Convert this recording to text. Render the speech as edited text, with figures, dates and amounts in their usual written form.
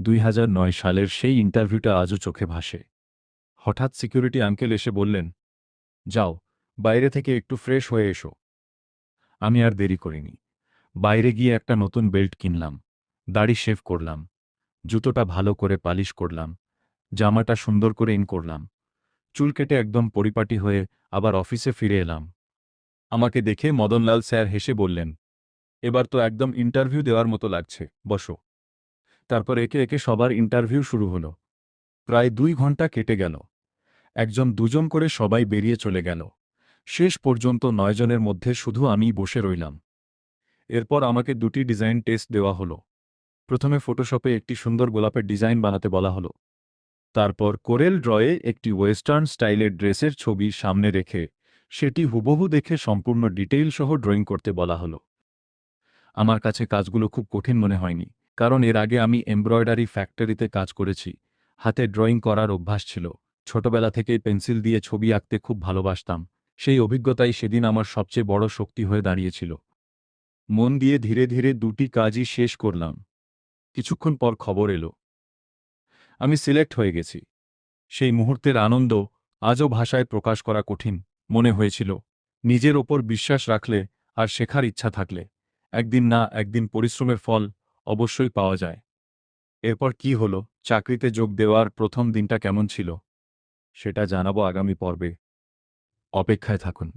2009 সালের সেই ইন্টারভিউটা আজও চোখে ভাসে। হঠাৎ সিকিউরিটি আঙ্কেল এসে বললেন, যাও, বাইরে থেকে একটু ফ্রেশ হয়ে এসো। আমি আর দেরি করিনি। বাইরে গিয়ে একটা নতুন বেল্ট কিনলাম, দাড়ি শেভ করলাম, জুতোটা ভালো করে পালিশ করলাম, জামাটা সুন্দর করে ইন করলাম, চুল কেটে একদম পরিপাটি হয়ে আবার অফিসে ফিরে এলাম। আমাকে দেখে মদনলাল স্যার হেসে বললেন, এবার তো একদম ইন্টারভিউ দেওয়ার মতো লাগছে, বসো। তারপর একে একে সবার ইন্টারভিউ শুরু হলো। প্রায় 2 ঘন্টা কেটে গেল। একজন দুজন করে সবাই বেরিয়ে চলে গেল। শেষ পর্যন্ত 9 জনের মধ্যে শুধু আমিই বসে রইলাম। এরপর আমাকে 2টি ডিজাইন টেস্ট দেওয়া হলো। প্রথমে ফটোশপে একটি সুন্দর গোলাপের ডিজাইন বানাতে বলা হলো। তারপর কোরেল ড্রয়ে একটি ওয়েস্টার্ন স্টাইলের ড্রেসের ছবি সামনে রেখে সেটি হুবহু দেখে সম্পূর্ণ ডিটেইল সহ ড্রয়িং করতে বলা হলো। আমার কাছে কাজগুলো খুব কঠিন মনে হয়নি, কারণ এর আগে আমি এমব্রয়ডারি ফ্যাক্টরিতে কাজ করেছি। হাতে ড্রয়িং করার অভ্যাস ছিল। ছোটবেলা থেকেই পেন্সিল দিয়ে ছবি আঁকতে খুব ভালোবাসতাম। সেই অভিজ্ঞতাই সেদিন আমার সবচেয়ে বড় শক্তি হয়ে দাঁড়িয়েছিল। মন দিয়ে ধীরে ধীরে 2টি কাজই শেষ করলাম। কিছুক্ষণ পর খবর এলো, আমি সিলেক্ট হয়ে গেছি। সেই মুহূর্তের আনন্দ আজও ভাষায় প্রকাশ করা কঠিন। মনে হয়েছিল, নিজের ওপর বিশ্বাস রাখলে আর শেখার ইচ্ছা থাকলে একদিন না একদিন পরিশ্রমের ফল অবশ্যই পাওয়া যায়। এরপর কি হলো, চাকরিতে যোগ দেওয়ার প্রথম দিনটা কেমন ছিল, সেটা জানাবো আগামী পর্বে। অপেক্ষায় থাকুন।